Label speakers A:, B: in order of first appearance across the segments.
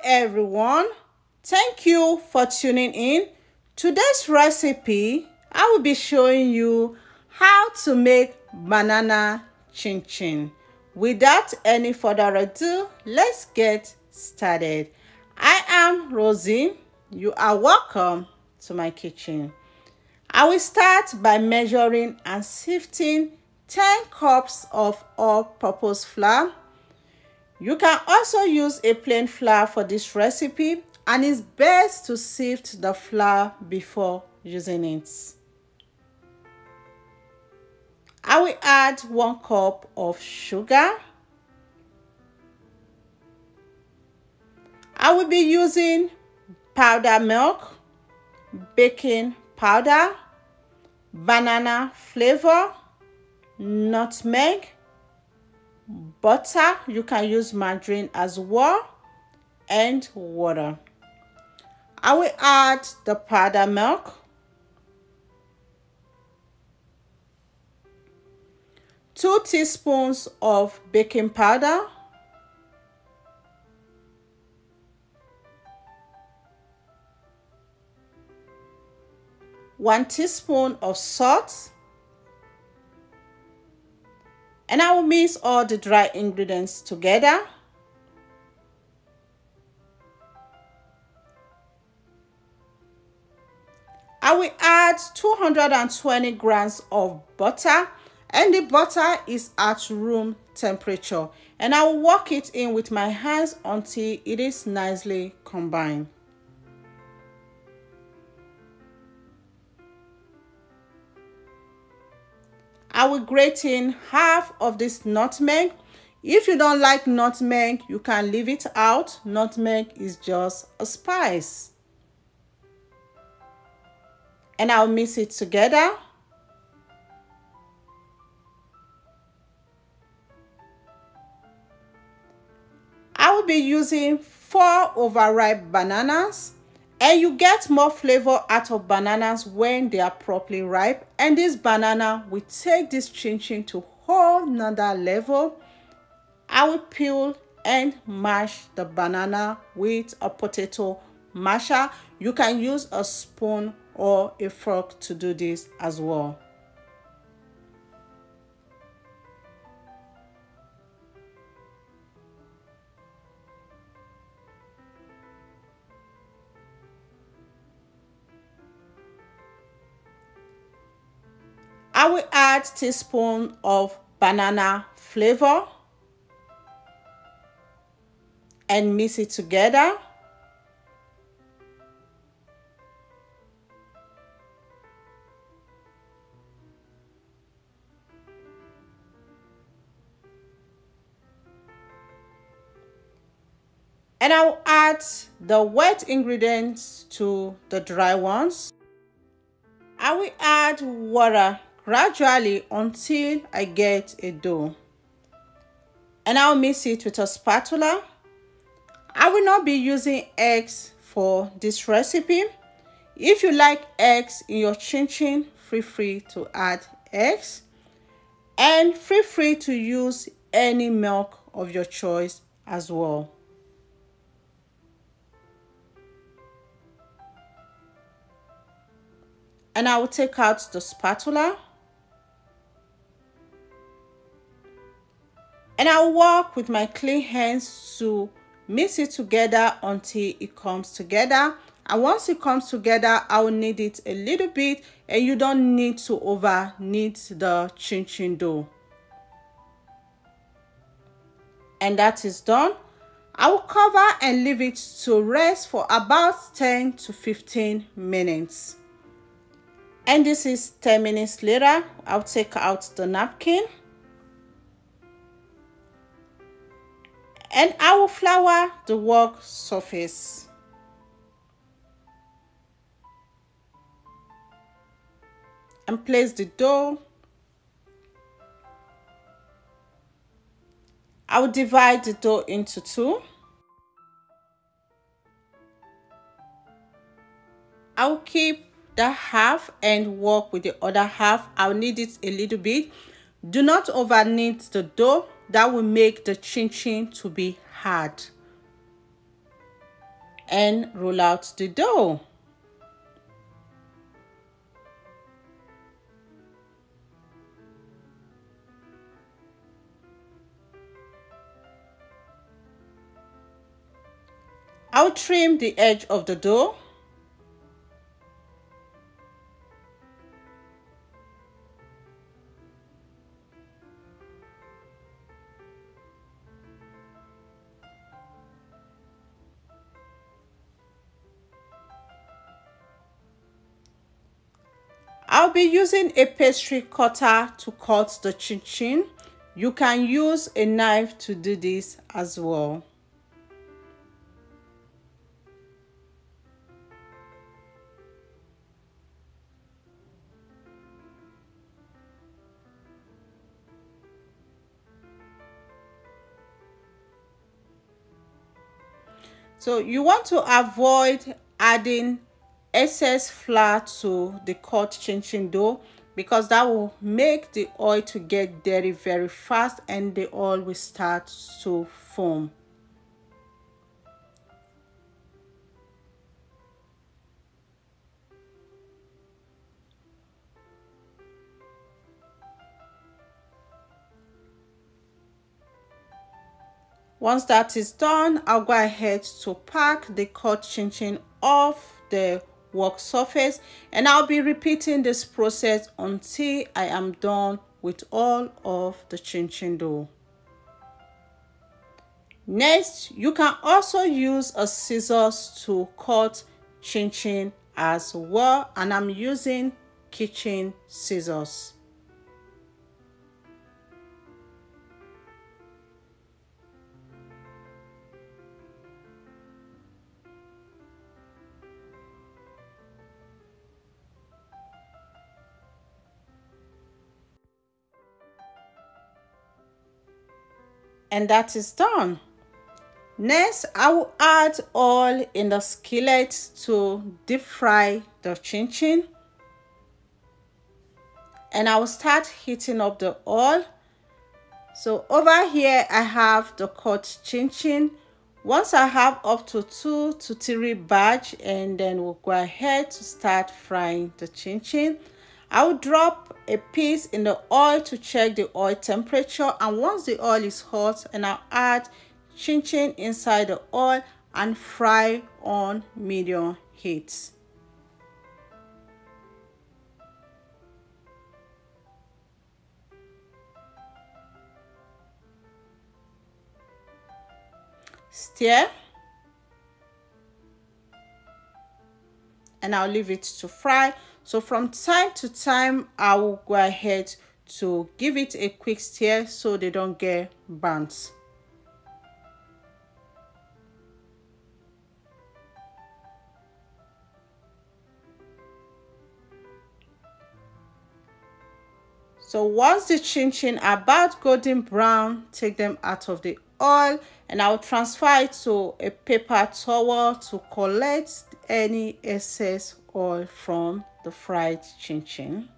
A: everyone, thank you for tuning in. Today's recipe, I will be showing you how to make banana chin chin. Without any further ado, let's get started. I am Rosie. You are welcome to my kitchen. I will start by measuring and sifting 10 cups of all-purpose flour. You can also use a plain flour for this recipe, and it's best to sift the flour before using it. I will add 1 cup of sugar. I will be using powdered milk, baking powder, banana flavor, nutmeg, butter, you can use margarine as well, and water. I will add the powdered milk, 2 teaspoons of baking powder, 1 teaspoon of salt, and I will mix all the dry ingredients together. I will add 220 grams of butter, and the butter is at room temperature, and I will work it in with my hands until it is nicely combined. I will grate in half of this nutmeg. If you don't like nutmeg, you can leave it out. Nutmeg is just a spice. And I'll mix it together. I will be using 4 overripe bananas. And you get more flavor out of bananas when they are properly ripe. And this banana will take this chin chin to a whole nother level. I will peel and mash the banana with a potato masher. You can use a spoon or a fork to do this as well. I will add a teaspoon of banana flavor and mix it together. And I will add the wet ingredients to the dry ones. I will add water gradually until I get a dough. And I'll mix it with a spatula. I will not be using eggs for this recipe. If you like eggs in your chin chin, feel free to add eggs. And feel free to use any milk of your choice as well. And I will take out the spatula. And I will work with my clean hands to mix it together until it comes together. And once it comes together, I will knead it a little bit, and you don't need to over knead the chin chin dough. And that is done. I will cover and leave it to rest for about 10 to 15 minutes. And this is 10 minutes later. I'll take out the napkin. And I will flour the work surface. And place the dough. I will divide the dough into 2. I will keep that half and work with the other half. I'll knead it a little bit. Do not over knead the dough. That will make the chin chin to be hard. and roll out the dough. I'll trim the edge of the dough. I'll be using a pastry cutter to cut the chin-chin. You can use a knife to do this as well. So you want to avoid adding excess flour to the cut chin-chin dough because that will make the oil to get dirty very fast and the oil will start to foam. Once that is done, I'll go ahead to pack the cut chin-chin off the work surface, and I'll be repeating this process until I am done with all of the chin-chin dough. Next, you can also use a scissors to cut chin-chin as well, and I'm using kitchen scissors. And that is done. Next, I will add oil in the skillet to deep fry the chin-chin. And I will start heating up the oil. So over here, I have the cut chin-chin. Once I have up to 2 to 3 batch, and then we'll go ahead to start frying the chin-chin. I will drop a piece in the oil to check the oil temperature, and once the oil is hot, and I'll add chin-chin inside the oil and fry on medium heat. Stir, and I'll leave it to fry. So from time to time, I will go ahead to give it a quick stir so they don't get burnt. So once the chin-chin are about golden brown, take them out of the oil, and I'll transfer it to a paper towel to collect any excess oil from the fried chin-chin.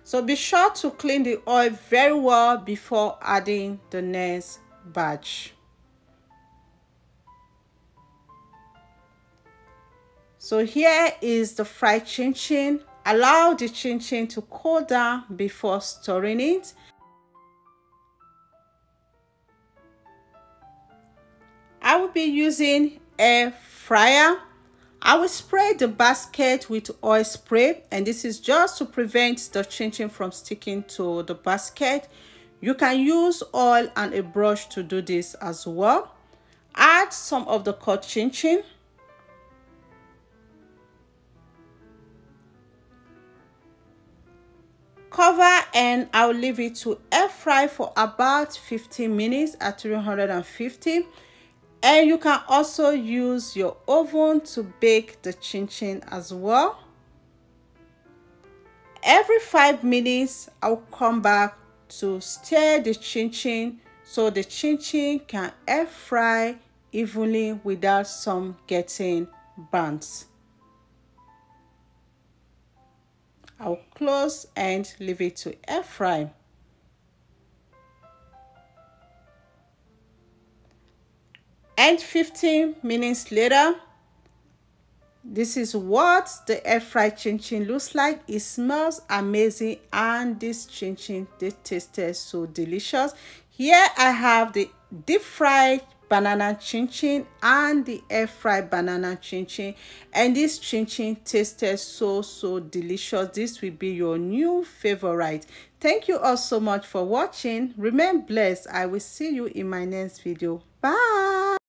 A: So be sure to clean the oil very well before adding the next batch. So here is the fried chin-chin. Allow the chin-chin to cool down before stirring it. I will be using air fryer. I will spray the basket with oil spray, and this is just to prevent the chin-chin from sticking to the basket. You can use oil and a brush to do this as well. Add some of the cut chin-chin. Cover, and I'll leave it to air fry for about 15 minutes at 350. And you can also use your oven to bake the chin-chin as well. Every 5 minutes, I'll come back to stir the chin-chin so the chin-chin can air fry evenly without some getting burnt. I'll close and leave it to air fry. And 15 minutes later, this is what the air fried chin chin looks like. It smells amazing, and this chin chin, they tasted so delicious. Here I have the deep fried banana chin chin and the air fried banana chin chin, and this chin chin tasted so delicious. This will be your new favorite. Thank you all so much for watching. Remain blessed. I will see you in my next video. Bye.